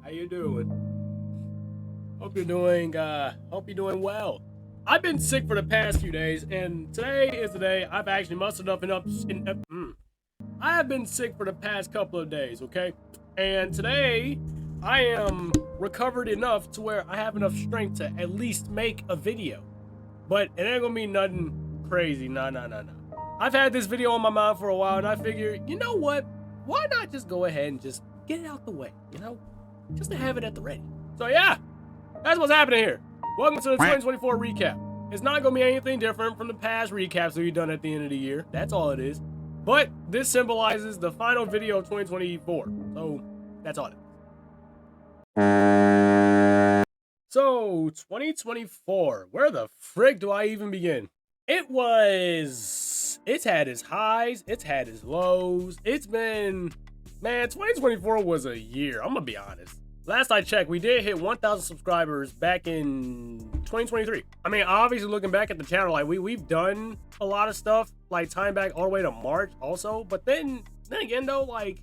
How you doing? Hope you're doing well. I've been sick for the past few days, and today is the day I've actually mustered up enough. I have been sick for the past couple of days, okay? And today I am recovered enough to where I have enough strength to at least make a video. But it ain't gonna be nothing crazy. No. I've had this video on my mind for a while, and I figure, you know what? Why not just go ahead and just get it out the way, you know? Just to have it at the ready. So yeah, that's what's happening here. Welcome to the 2024 recap. It's not gonna be anything different from the past recaps that we've done at the end of the year. That's all it is. But this symbolizes the final video of 2024. So that's all it is. So 2024, where the frick do I even begin? It's had its highs, it's had its lows. Man, 2024 was a year. I'm gonna be honest. Last I checked, we did hit 1,000 subscribers back in 2023. I mean, obviously looking back at the channel, like we've done a lot of stuff, like time back all the way to March also. But then again though, like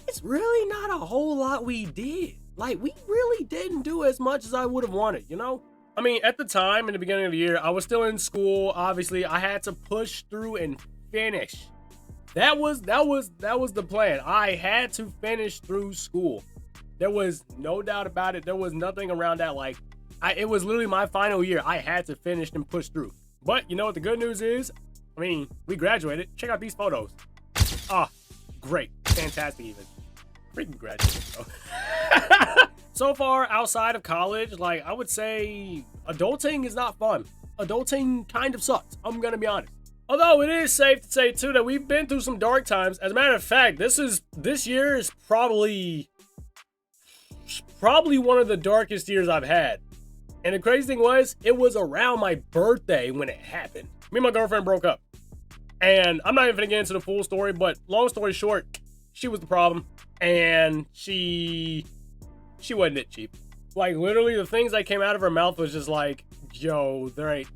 it's really not a whole lot we did. Like we really didn't do as much as I would have wanted, you know? I mean, at the time in the beginning of the year, I was still in school. Obviously, I had to push through and finish. That was the plan. I had to finish through school. There was no doubt about it. There was nothing around that. Like, it was literally my final year. I had to finish and push through. But you know what the good news is? I mean, we graduated. Check out these photos. Ah, great. Fantastic even. Freaking graduated, bro. So far, outside of college, like, I would say adulting is not fun. Adulting kind of sucks. I'm going to be honest. Although it is safe to say, too, that we've been through some dark times. As a matter of fact, this year is probably one of the darkest years I've had. And the crazy thing was, it was around my birthday when it happened. Me and my girlfriend broke up. And I'm not even gonna get into the full story, but long story short, she was the problem. And she wasn't it cheap. Like, literally, the things that came out of her mouth was just like, yo, there's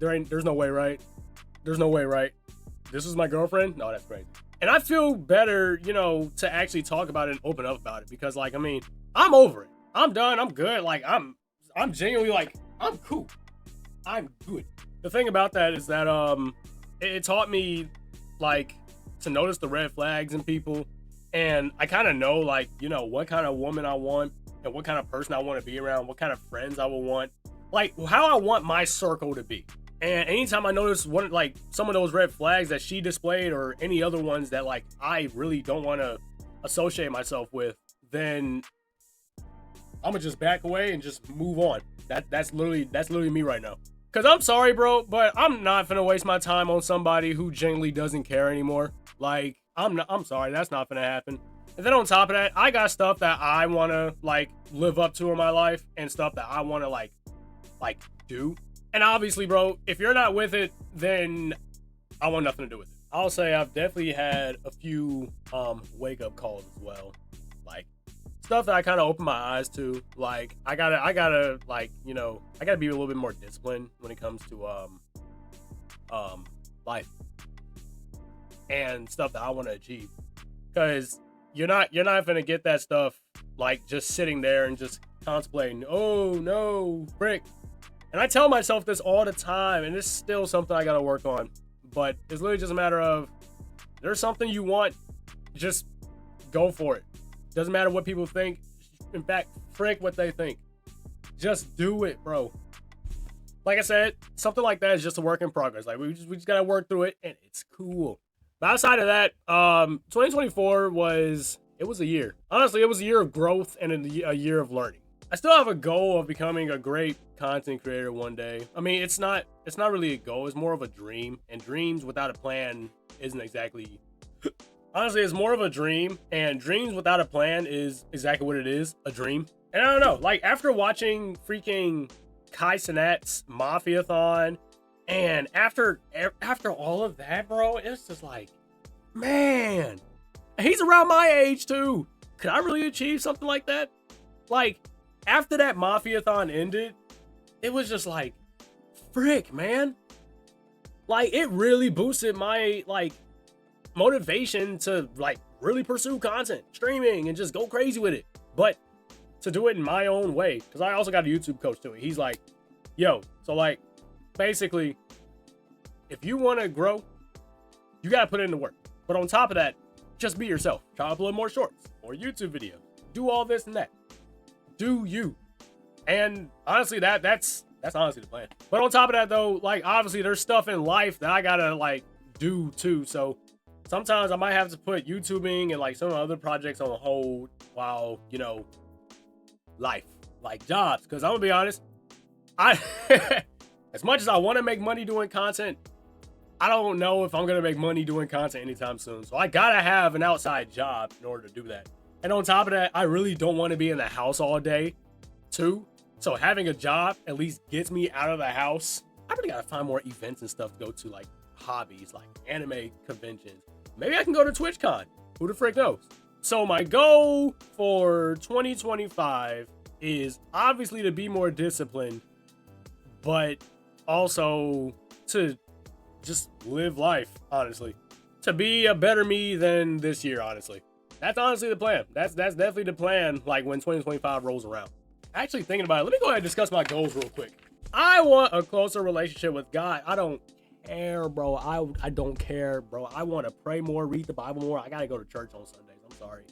no way, right? There's no way, right? This is my girlfriend? No, that's crazy. And I feel better, you know, to actually talk about it and open up about it, because, like, I mean, I'm over it. I'm done. I'm good. Like, I'm genuinely, like, I'm cool. I'm good. The thing about that is that it taught me, like, to notice the red flags in people. And I kind of know, like, you know, what kind of woman I want and what kind of person I want to be around, what kind of friends I will want, like, how I want my circle to be. And anytime I notice some of those red flags that she displayed, or any other ones that, like, I really don't want to associate myself with, then I'm gonna just back away and just move on. That's literally me right now. Cause I'm sorry, bro, but I'm not gonna waste my time on somebody who genuinely doesn't care anymore. Like, I'm sorry, that's not gonna happen. And then on top of that, I got stuff that I wanna, like, live up to in my life, and stuff that I wanna like do. And obviously, bro, if you're not with it, then I want nothing to do with it. I'll say I've definitely had a few wake up calls as well. Like, stuff that I kind of opened my eyes to. Like, I gotta like, you know, I gotta be a little bit more disciplined when it comes to life and stuff that I want to achieve. Because you're not gonna get that stuff, like, just sitting there and just contemplating, oh no, frick. And I tell myself this all the time, and it's still something I gotta work on. But it's literally just a matter of, there's something you want, just go for it. Doesn't matter what people think. In fact, frick what they think. Just do it, bro. Like I said, something like that is just a work in progress. Like, we just gotta work through it, and it's cool. But outside of that, 2024 was a year. Honestly, it was a year of growth and a year of learning. I still have a goal of becoming a great content creator one day. I mean, it's not really a goal. It's more of a dream. And dreams without a plan isn't exactly... Honestly, it's more of a dream. And dreams without a plan is exactly what it is, a dream. And I don't know, like, after watching freaking Kai Cenat's Mafia-thon, and after all of that, bro, it's just like, man, he's around my age too. Could I really achieve something like that? Like, after that Mafia-thon ended, it was just like, frick, man. Like, it really boosted my, like, motivation to, like, really pursue content, streaming, and just go crazy with it. But to do it in my own way. Because I also got a YouTube coach too. He's like, yo, so like, basically, if you want to grow, you got to put in the work. But on top of that, just be yourself. Try to upload more shorts, more YouTube videos. Do all this and that. Do you. And honestly, that's honestly the plan. But on top of that though, like obviously there's stuff in life that I gotta like do too. So sometimes I might have to put YouTubing and like some other projects on hold while, you know, life, like jobs. Cause I'm gonna be honest, I as much as I want to make money doing content, I don't know if I'm gonna make money doing content anytime soon. So I gotta have an outside job in order to do that. And on top of that, I really don't want to be in the house all day too. So having a job at least gets me out of the house. I really gotta find more events and stuff to go to, like hobbies, like anime conventions. Maybe I can go to TwitchCon. Who the frick knows? So my goal for 2025 is obviously to be more disciplined, but also to just live life, honestly. To be a better me than this year, honestly. That's honestly the plan. That's definitely the plan, like when 2025 rolls around. Actually thinking about it, let me go ahead and discuss my goals real quick. I want a closer relationship with God. I don't care, bro. I don't care, bro. I want to pray more, read the Bible more. I gotta go to church on Sundays. I'm sorry.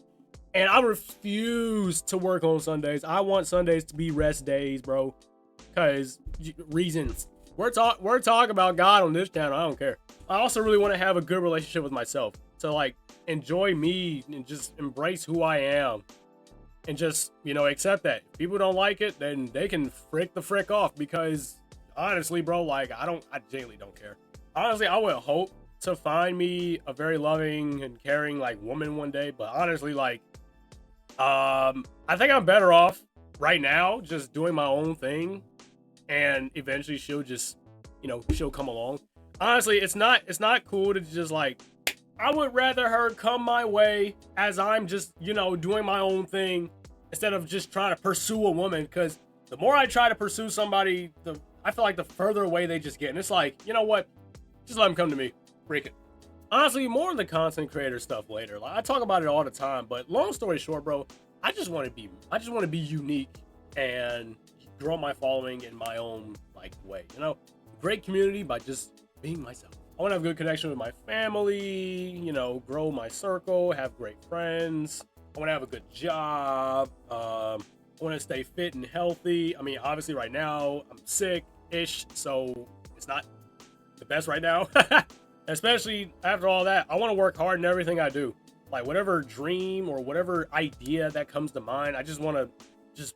And I refuse to work on Sundays. I want Sundays to be rest days, bro. Cause reasons. We're talking about God on this channel. I don't care. I also really want to have a good relationship with myself. To like enjoy me and just embrace who I am. And just, you know, accept that. If people don't like it, then they can frick the frick off. Because honestly, bro, like I genuinely don't care. Honestly, I would hope to find me a very loving and caring like woman one day. But honestly, like, I think I'm better off right now just doing my own thing. And eventually she'll just, you know, she'll come along. Honestly, it's not cool to just like, I would rather her come my way as I'm just, you know, doing my own thing instead of just trying to pursue a woman. Because the more I try to pursue somebody, I feel like the further away they just get. And it's like, you know what? Just let them come to me. Freak it. Honestly, more of the content creator stuff later. Like I talk about it all the time, but long story short, bro, I just want to be unique and grow my following in my own like way. You know, great community by just being myself. I want to have a good connection with my family, you know, grow my circle, have great friends. I want to have a good job. I want to stay fit and healthy. I mean, obviously right now I'm sick-ish, so it's not the best right now. Especially after all that, I want to work hard in everything I do. Like whatever dream or whatever idea that comes to mind, I just want to just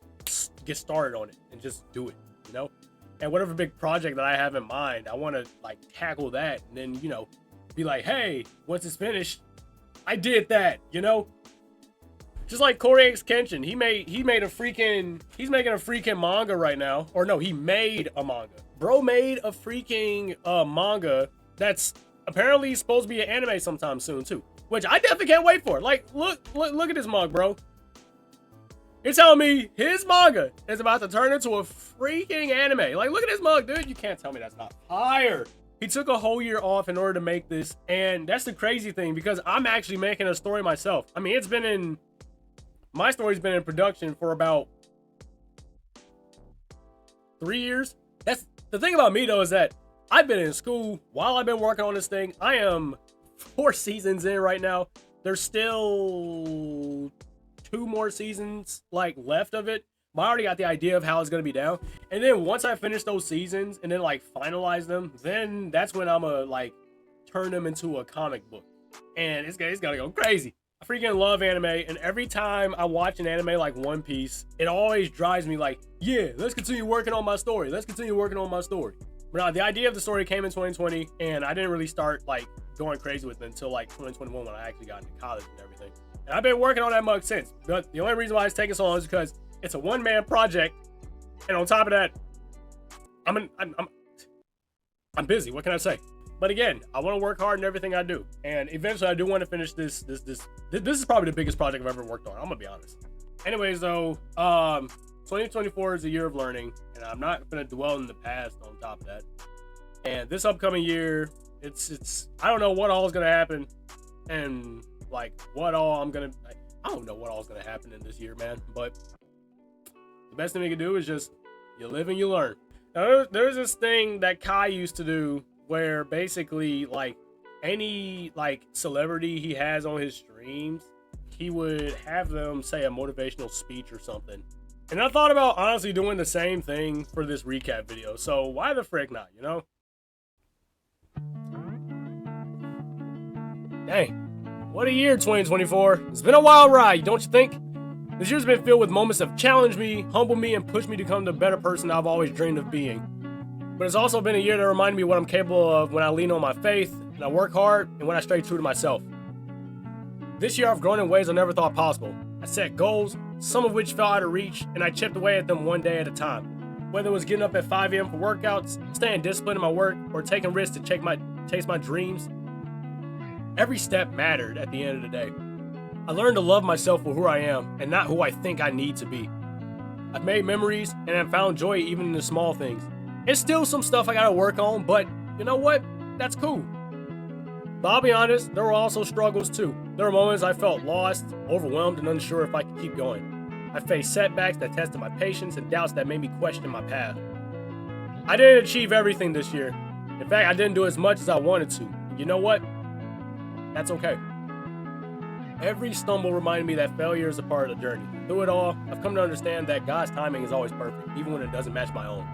get started on it and just do it, you know? And whatever big project that I have in mind, I want to like tackle that and then, you know, be like, hey, once it's finished, I did that, you know? Just like Corey X Kenshin, he's making a freaking manga right now. Or no, he made a manga. Bro made a freaking manga that's apparently supposed to be an anime sometime soon too. Which I definitely can't wait for. Like, look at this mug, bro. You're telling me his manga is about to turn into a freaking anime. Like, look at this mug, dude. You can't tell me that's not fire. He took a whole year off in order to make this. And that's the crazy thing because I'm actually making a story myself. I mean, my story's been in production for about 3 years. That's the thing about me though, is that I've been in school while I've been working on this thing. I am 4 seasons in right now. There's still 2 more seasons like left of it, but I already got the idea of how it's gonna be down. And then once I finish those seasons and then like finalize them, then that's when I'm gonna like turn them into a comic book. And it's gotta go crazy. I freaking love anime, and every time I watch an anime like One Piece, it always drives me like, yeah, let's continue working on my story. Let's continue working on my story. But the idea of the story came in 2020, and I didn't really start like going crazy with it until like 2021 when I actually got into college and everything. And I've been working on that mug since. But the only reason why it's taking so long is because it's a one-man project, and on top of that, I'm busy. What can I say? But again, I want to work hard in everything I do, and eventually I do want to finish this. This is probably the biggest project I've ever worked on. I'm gonna be honest. Anyways, though, 2024 is a year of learning, and I'm not gonna dwell in the past. On top of that, and this upcoming year, it's I don't know what all is gonna happen, and like what all I don't know what all is gonna happen in this year, man. But The best thing we can do is just, you live and you learn. Now, there's this thing that Kai used to do where basically, like, any, like, celebrity he has on his streams, he would have them say a motivational speech or something. And I thought about honestly doing the same thing for this recap video. So why the frick not, you know? Dang, what a year 2024. It's been a wild ride, don't you think? This year's been filled with moments that have challenged me, humbled me, and pushed me to become the better person I've always dreamed of being. But it's also been a year that reminded me what I'm capable of when I lean on my faith, and I work hard, and when I stay true to myself. This year I've grown in ways I never thought possible. I set goals, some of which fell out of reach, and I chipped away at them one day at a time. Whether it was getting up at 5 a.m. for workouts, staying disciplined in my work, or taking risks to chase my dreams, every step mattered at the end of the day. I learned to love myself for who I am and not who I think I need to be. I've made memories and have found joy even in the small things. It's still some stuff I gotta work on, but you know what? That's cool. But I'll be honest, there were also struggles too. There were moments I felt lost, overwhelmed, and unsure if I could keep going. I faced setbacks that tested my patience and doubts that made me question my path. I didn't achieve everything this year. In fact, I didn't do as much as I wanted to. And you know what? That's okay. Every stumble reminded me that failure is a part of the journey. Through it all, I've come to understand that God's timing is always perfect, even when it doesn't match my own.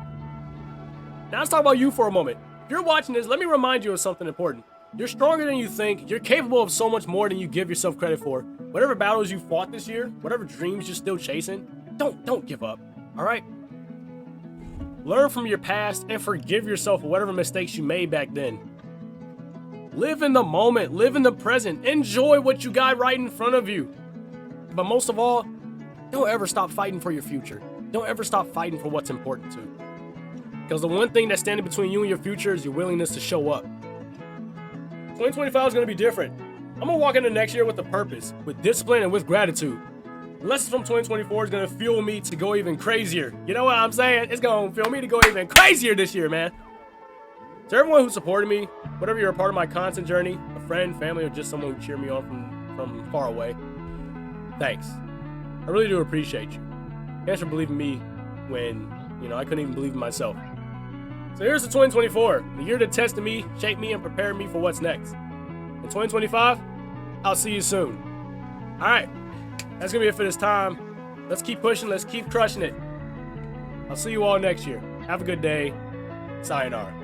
Now let's talk about you for a moment. If you're watching this, let me remind you of something important. You're stronger than you think. You're capable of so much more than you give yourself credit for. Whatever battles you fought this year, whatever dreams you're still chasing, don't give up, all right? Learn from your past and forgive yourself for whatever mistakes you made back then. Live in the moment, live in the present, enjoy what you got right in front of you. But most of all, don't ever stop fighting for your future. Don't ever stop fighting for what's important to you. Because the one thing that's standing between you and your future is your willingness to show up. 2025 is going to be different. I'm going to walk into next year with a purpose, with discipline, and with gratitude. The lessons from 2024 is going to fuel me to go even crazier. You know what I'm saying? It's going to fuel me to go even crazier this year, man. To everyone who supported me, whatever you're a part of my content journey, a friend, family, or just someone who cheered me on from far away, thanks. I really do appreciate you. Thanks for believing me when, I couldn't even believe in myself. So here's the 2024, the year that tested me, shaped me, and prepared me for what's next. In 2025, I'll see you soon. All right, that's going to be it for this time. Let's keep pushing. Let's keep crushing it. I'll see you all next year. Have a good day. Sayonara.